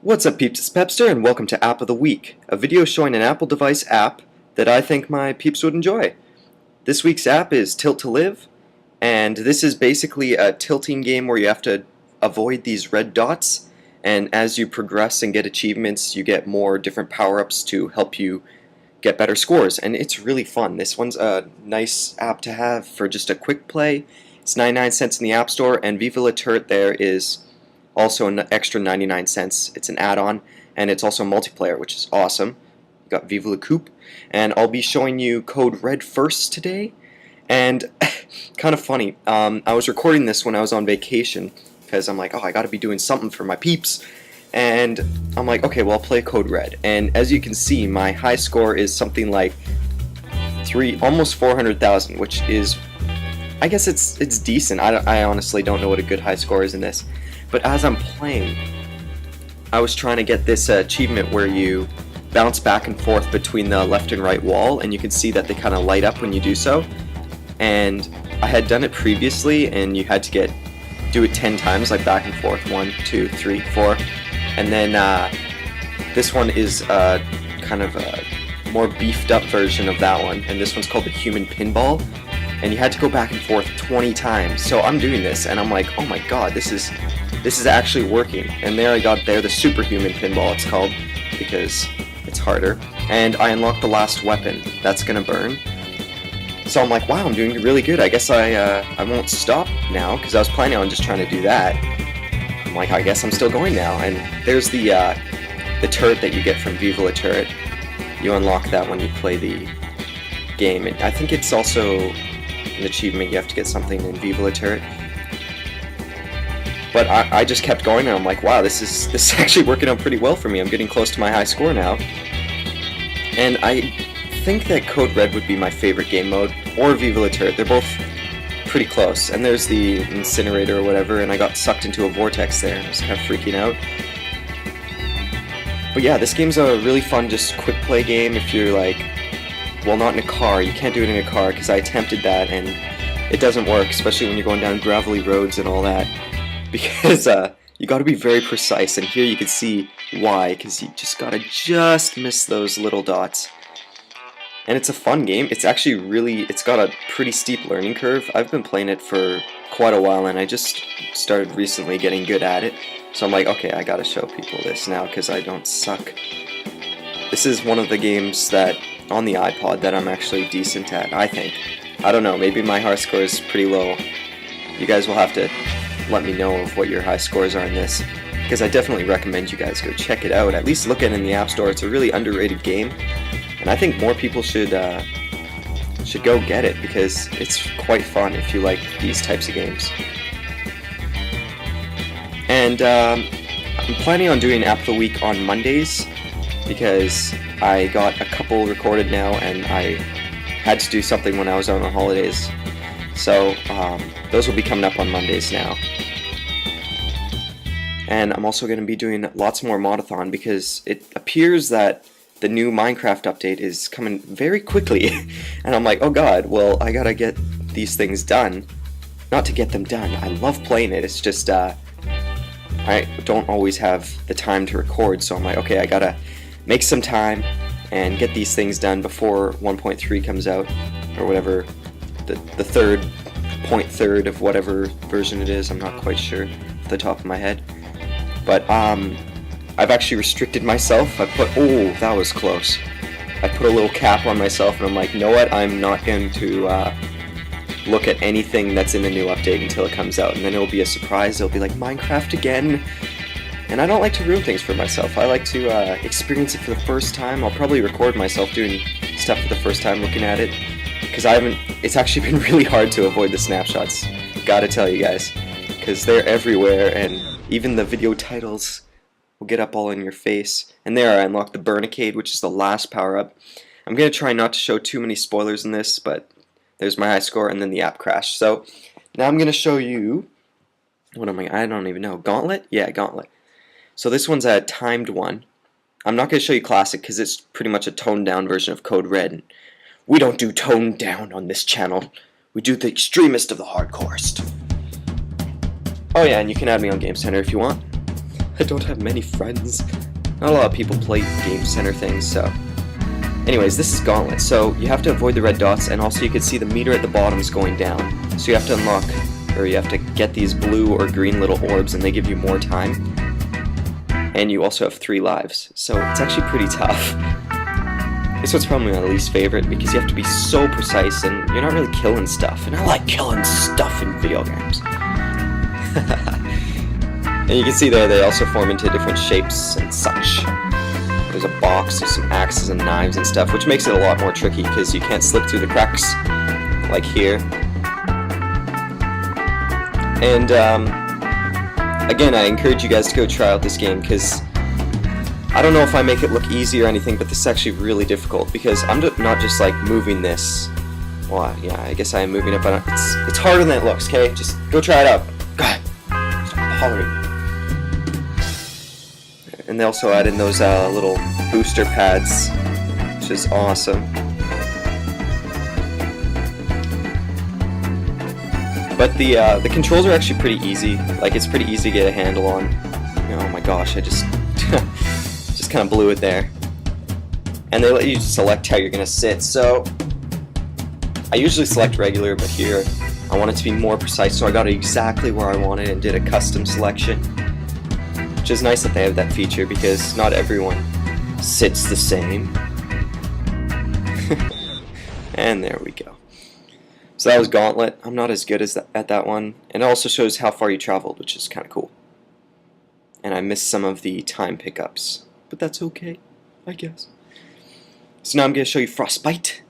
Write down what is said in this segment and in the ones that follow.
What's up peeps, it's Pepzter and welcome to App of the Week, a video showing an Apple device app that I think my peeps would enjoy. This week's app is Tilt to Live, and this is basically a tilting game where you have to avoid these red dots, and as you progress and get achievements, you get more different power-ups to help you get better scores, and it's really fun. This one's a nice app to have for just a quick play. It's 99 cents in the App Store, and Viva La Turret there is also an extra 99 cents. It's an add-on, and it's also multiplayer, which is awesome. You got Viva La Coupe, and I'll be showing you Code Red first today. And kind of funny, I was recording this when I was on vacation because I'm like, oh, I got to be doing something for my peeps. And I'm like, okay, well, I'll play Code Red. And as you can see, my high score is something like almost 400,000, which is, I guess it's decent. I honestly don't know what a good high score is in this. But as I'm playing, I was trying to get this achievement where you bounce back and forth between the left and right wall, and you can see that they kind of light up when you do so. And I had done it previously, and you had to do it 10 times, like back and forth, 1, 2, 3, 4. And then this one is kind of a more beefed up version of that one, and this one's called the Human Pinball. And you had to go back and forth 20 times. So I'm doing this, and I'm like, oh my god, this is actually working. And there I got the superhuman pinball it's called, because it's harder. And I unlocked the last weapon. That's gonna burn. So I'm like, wow, I'm doing really good. I guess I won't stop now, because I was planning on just trying to do that. I'm like, I guess I'm still going now. And there's the turret that you get from Viva La Turret. You unlock that when you play the game. And I think it's also an achievement. You have to get something in Viva La Turret. But I just kept going, and I'm like, wow, this is actually working out pretty well for me. I'm getting close to my high score now. And I think that Code Red would be my favorite game mode, or Viva La Turret. They're both pretty close. And there's the incinerator or whatever, and I got sucked into a vortex there. I was kind of freaking out. But yeah, this game's a really fun, just quick play game if you're like, well, not in a car. You can't do it in a car, because I attempted that, and it doesn't work, especially when you're going down gravelly roads and all that. Because you got to be very precise, and here you can see why, because you just got to miss those little dots. And it's a fun game. It's actually it's got a pretty steep learning curve. I've been playing it for quite a while, and I just started recently getting good at it. So I'm like, okay, I got to show people this now, because I don't suck. This is one of the games that on the iPod that I'm actually decent at, I think. I don't know, maybe my high score is pretty low. You guys will have to let me know of what your high scores are in this, because I definitely recommend you guys go check it out. At least look at it in the App Store. It's a really underrated game, and I think more people should go get it, because it's quite fun if you like these types of games. And I'm planning on doing App of the Week on Mondays, because I got a couple recorded now, and I had to do something when I was out on holidays. So those will be coming up on Mondays now. And I'm also going to be doing lots more Modathon, because it appears that the new Minecraft update is coming very quickly. And I'm like, oh god, well, I gotta get these things done. Not to get them done, I love playing it, it's just I don't always have the time to record, so I'm like, okay, I gotta make some time and get these things done before 1.3 comes out, or whatever, the third of whatever version it is. I'm not quite sure off the top of my head. But I've actually restricted myself. Oh, that was close. I put a little cap on myself, and I'm like, you know what, I'm not going to look at anything that's in the new update until it comes out, and then it'll be a surprise. It'll be like, Minecraft again? And I don't like to ruin things for myself. I like to experience it for the first time. I'll probably record myself doing stuff for the first time, looking at it, because it's actually been really hard to avoid the snapshots, gotta tell you guys, because they're everywhere, and even the video titles will get up all in your face. And there I unlocked the Burnicade, which is the last power-up. I'm gonna try not to show too many spoilers in this, but there's my high score, and then the app crash. So now I'm gonna show you, I don't even know, Gauntlet? Yeah, Gauntlet. So this one's a timed one. I'm not gonna show you Classic, because it's pretty much a toned-down version of Code Red. We don't do toned down on this channel. We do the extremist of the hardcorest. Oh yeah, and you can add me on Game Center if you want. I don't have many friends. Not a lot of people play Game Center things, so... Anyways, this is Gauntlet, so you have to avoid the red dots, and also you can see the meter at the bottom is going down. So you have to unlock, or you have to get these blue or green little orbs, and they give you more time. And you also have 3 lives, so it's actually pretty tough. This one's probably my least favorite, because you have to be so precise, and you're not really killing stuff. And I like killing stuff in video games. And you can see there, they also form into different shapes and such. There's a box, there's some axes and knives and stuff, which makes it a lot more tricky because you can't slip through the cracks, like here. And, again, I encourage you guys to go try out this game, because I don't know if I make it look easy or anything, but this is actually really difficult, because I'm not just, like, moving this. Well, yeah, I guess I am moving it, but it's harder than it looks, okay? Just go try it out. God, stop hollering. And they also add in those little booster pads, which is awesome. But the controls are actually pretty easy. Like, it's pretty easy to get a handle on. Oh my gosh, I just just kind of blew it there. And they let you select how you're gonna sit. So I usually select regular, but here I want it to be more precise, so I got it exactly where I wanted and did a custom selection. Which is nice that they have that feature, because not everyone sits the same. And there we go. So that was Gauntlet. I'm not as good as at that one. And it also shows how far you traveled, which is kind of cool. And I missed some of the time pickups, but that's okay, I guess. So now I'm going to show you Frostbite.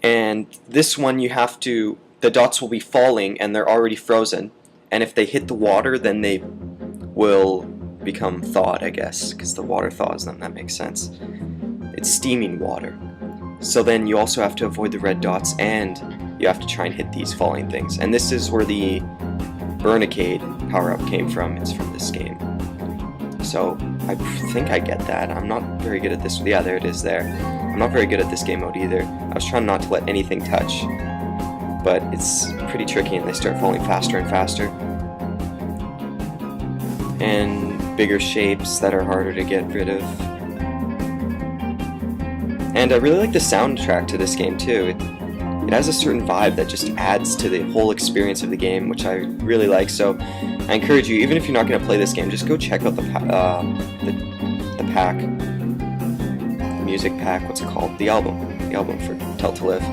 And this one you have to, the dots will be falling and they're already frozen. And if they hit the water, then they will become thawed, I guess, because the water thaws them. That makes sense. It's steaming water. So then you also have to avoid the red dots, and you have to try and hit these falling things. And this is where the Burnicade power-up came from. It's from this game. So I think I get that. I'm not very good at this. Yeah, there it is there. I'm not very good at this game mode either. I was trying not to let anything touch, but it's pretty tricky, and they start falling faster and faster. And bigger shapes that are harder to get rid of. And I really like the soundtrack to this game too. It has a certain vibe that just adds to the whole experience of the game, which I really like. So I encourage you, even if you're not going to play this game, just go check out the pack, the music pack. What's it called? The album for Tell to Live.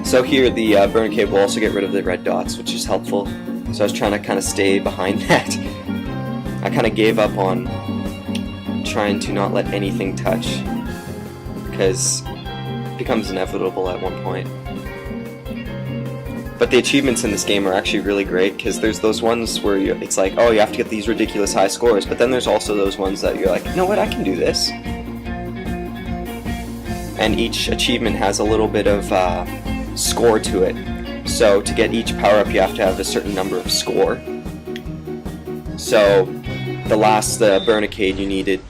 So here, the Burnicade will also get rid of the red dots, which is helpful. So I was trying to kind of stay behind that. I kind of gave up on trying to not let anything touch, because it becomes inevitable at one point. But the achievements in this game are actually really great, because there's those ones where it's like, oh, you have to get these ridiculous high scores, but then there's also those ones that you're like, you know what, I can do this. And each achievement has a little bit of score to it. So to get each power-up, you have to have a certain number of score. So the Burnicade, you needed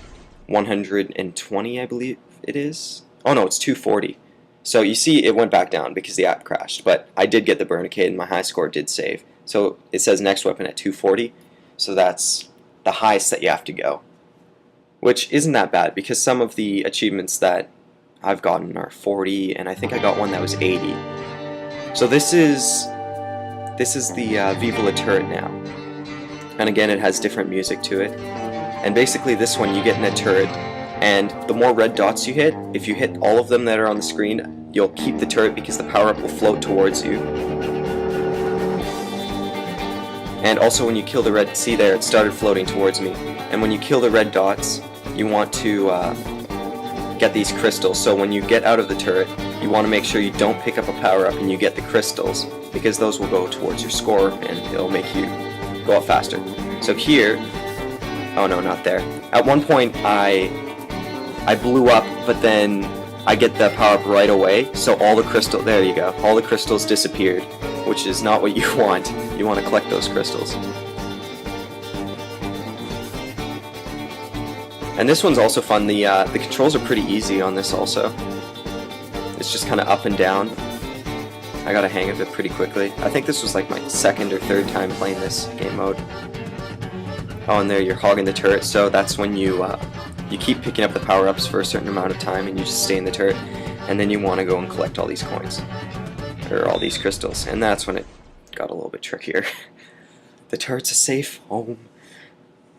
120, I believe it is. Oh no, it's 240. So you see it went back down because the app crashed, but I did get the Burnicade and my high score did save. So it says next weapon at 240, so that's the highest that you have to go. Which isn't that bad, because some of the achievements that I've gotten are 40, and I think I got one that was 80. So this is the Viva La Turret now. And again, it has different music to it. And basically this one, you get in a turret, and the more red dots you hit, if you hit all of them that are on the screen, you'll keep the turret because the power-up will float towards you. And also when you kill the red, see there, it started floating towards me. And when you kill the red dots, you want to get these crystals. So when you get out of the turret, you want to make sure you don't pick up a power-up and you get the crystals, because those will go towards your score and it'll make you go up faster. So here, oh no, not there. At one point I blew up, but then I get the power-up right away, so all the crystals, there you go, all the crystals disappeared, which is not what you want. You want to collect those crystals. And this one's also fun. The controls are pretty easy on this also. It's just kind of up and down. I got a hang of it pretty quickly. I think this was like my second or third time playing this game mode. Oh, and there you're hogging the turret, so that's when you keep picking up the power-ups for a certain amount of time and you just stay in the turret, and then you want to go and collect all these coins, or all these crystals, and that's when it got a little bit trickier. The turret's a safe home.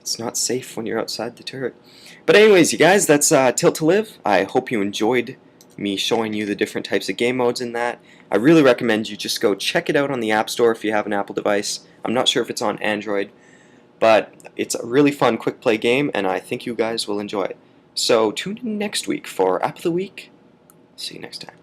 It's not safe when you're outside the turret. But anyways, you guys, that's Tilt to Live. I hope you enjoyed me showing you the different types of game modes in that. I really recommend you just go check it out on the App Store if you have an Apple device. I'm not sure if it's on Android, but it's a really fun quick play game, and I think you guys will enjoy it. So tune in next week for App of the Week. See you next time.